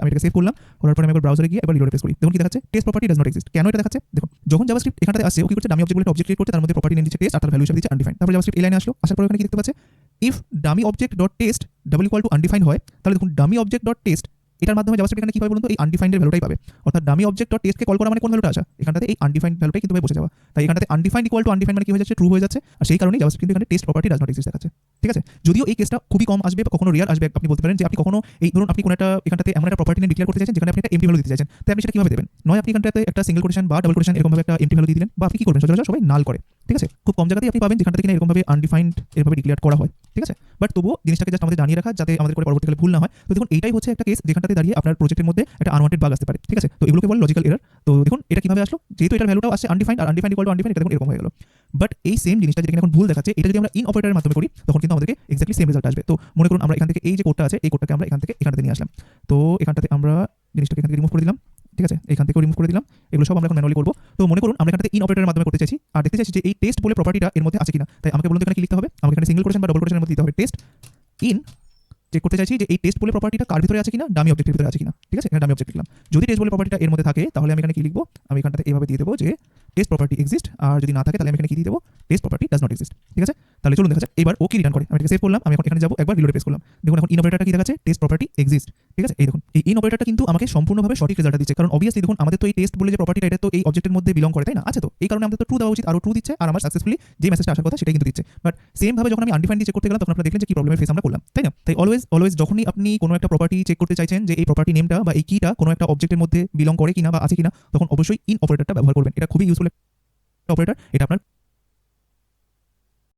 আমি এটাকে সেভ করলাম, করার পরে আমি একবার ব্রাউজারে গিয়ে একবার রিলোড প্রেস করি। দেখুন কি দেখাচ্ছে, test property does not exist. কেন এটা দেখাচ্ছে দেখুন, যখন জাভাস্ক্রিপ্ট এখানটাতে আসে ও কি করছে, ডামি অবজেক্ট বলে একটা অবজেক্ট ক্রিয়েট করতে, তার মধ্যে প্রপার্টি নেম দিচ্ছে টেস্ট আর তার ভ্যালু হিসেবে দিচ্ছে আনডিফাইন্ড। তারপর জাভাস্ক্রিপ্ট এই লাইনে আসলো, আসার পর এখানে কি দেখতে পাচ্ছে, if dummy object dot test double equal to undefined হয়, তাহলে দেখুন ডামি অবজেক্ট ডট টেস্ট এটার মাধ্যমে জাভাস্ক্রিপ্ট এখানে কি পাবে বলুন তো, এই আনডিফাইন্ডের ভ্যালুটাই পাবে। অর্থাৎ ডামি অবজেক্ট ডট টেস্টকে কল করা মানে কোন ভ্যালুটা আসা, এখানটাতে এই আনডিফাইন্ড ভ্যালুটাই কিন্তু বসে যাওয়া। তাই এখানটাতে আনডিফাইন্ড ইকুয়াল টু আনডিফাইন্ড মানে কি হয়ে যাচ্ছে, ট্রু হয়ে যাচ্ছে। আর সেই কারণেই জাভাস্ক্রিপ্ট কিন্তু এখানে test property does not exist দেখাচ্ছে। ঠিক আছে, যদিও এই কেসটা খুবই কম আসবে বা কখনো রিয়ার আসবে। আপনি বলতে পারেন যে আপনি কখনো এই ধরুন আপনি কোনো একটা এখানটাতে এমন একটা প্রপার্টি নিয়ে ডিক্লেয়ার করতে চাইছেন যেখানে আপনি একটা এমটি ভ্যালু দিতে চাইছেন, তাই আপনি সেটা কিভাবে দেবেন? নয় আপনি এখানটাতে একটা সিঙ্গেল কোটেশন বা ডাবল কোটেশন এরকমভাবে একটা এমটি ভ্যালু দিয়ে দিলেন, বা আপনি কি করবেন, সচরাচর সবাই নাল করে। ঠিক আছে, খুব কম জায়গাতেই আপনি পাবেন যেখানটাতে কিনা এরকমভাবে আনডিফাইন্ড এরকমভাবে ডিক্লেয়ার করা হয়। ঠিক আছে, বাট তবুও জিনিসটাকে জাস্ট আমাদের জানিয়ে রাখা যাতে আমাদের করে পরবর্তীকালে ভুল না হয়। তো দেখুন এইটাই হচ্ছে একটা কেস যেখানটাতে দাঁড়িয়ে আপনার প্রজেক্টের মধ্যে একটা আনওয়ান্টেড বাগ আসতে পারে। ঠিক আছে, তো এগুলোকে বলে লজিক্যাল এরর। তো দেখুন এটা কিভাবে আসলো, যেহেতু এটার ভ্যালুটাও আসছে আনডিফাইন্ড আর আনডিফাইন্ড ইকুয়াল টু আনডিফাইন্ড, এটা দেখুন এরকম হয়ে গেল। বাট এই সেম জিনিসটা যেটা এখন ভুল দেখাচ্ছে, এটা যদি আমরা ইন অপারেটরের মাধ্যমে করি তখন কিন্তু আমাদেরকে এক্স্যাক্টলি সেম রেজাল্ট আসবে। তো মনে করুন আমরা এখান থেকে এই যে কোডটা আছে এই কোডটাকে আমরা এখানটাতে নিয়ে আসলাম। তো এখানটাতে আমরা জিনিসটাকে এখান থেকে রিমুভ করে দিলাম। ঠিক আছে, এখান থেকেও রিমুভ করে দিলাম। এগুলো সব আমরা এখন ম্যানুয়ালি করবো। তো মনে করুন আমরা এখানটাতে ইন অপারেটরের মাধ্যমে করতে চাইছি আর দেখতে চাইছি যে এই টেস্ট বলে প্রপার্টিটা এর মধ্যে আছে কিনা। তাই আমাকে বলুন এখানে কি লিখতে হবে, আমাকে এখানে সিঙ্গেল কোটেশন বা ডবল কোটেশনের মধ্যে দিতে হবে টেস্ট ইন, চেক করতে চাইছি যে এই টেস্ট বলে প্রপার্টিটা কার ভিতরে আছে কিনা, ডামি অবজেক্টের ভিতরে আছে কিনা। ঠিক আছে, এখানে ডামি অবজেক্ট লিখলাম। যদি টেস্ট বলে প্রপার্টিটা এর মধ্যে থাকে তাহলে আমি এখানে কি লিখবো, আমি এখানটাতে এইভাবে দিয়ে দেবো যে টেস্ট প্রপার্টি এক্সিস্ট, আর যদি না থাকে তাহলে আমি এখানে কি দিয়ে দেবো, test property does not exist. ঠিক আছে, তাহলে চলুন দেখা যাক এবার ও কি রিটার্ন করে। আমি এটাকে সেভ করলাম, আমি এখন এখানে যাবো, একবার রিলোড প্রেস করলাম। দেখুন এখন ইন অপারেটরটা কি দেখাচ্ছে, টেস্ট প্রপার্টি এক্সিস্ট। ঠিক আছে, এই দেখুন এই ইন অপারেটরটা কিন্তু আমাকে সম্পূর্ণভাবে সঠিক রেজাল্টটা দিচ্ছে, কারণ অবভিয়াসলি দেখুন আমাদের তো এই টেস্ট বলে যে প্রপার্টিটা এটা তো এই অবজেক্টের মধ্যে বিলং করে, তাই না, আছে তো, এই কারণে আমাদের তো ট্রু দেওয়া উচিত, আরও ট্রু দিচ্ছে, আর আমার সাকসেসফুলি যে মেসেজটা আসার কথা সেটাই কিন্তু দিচ্ছে। বাট সেম ভাবে যখন আমি আনডিফাইন্ড চেক করতে গেলাম তখন আপনারা দেখলেন যে কি প্রবলেমের ফেস আমরা করলাম, তাই না। তাই অলওয়েজ যখনই আপনি কোনো একটা প্রপার্টি চেক করতে চাইছেন যে এই প্রপার্টি নেমটা বা এই কিটা কোনো একটা অবজেক্টের মধ্যে বিলং করে কিনা বা আছে কিনা, তখন অবশ্যই ইন অপারেটরটা ব্যবহার করবেন। এটা খুবই ইউজফুল একটা অপারেটর, এটা আপনার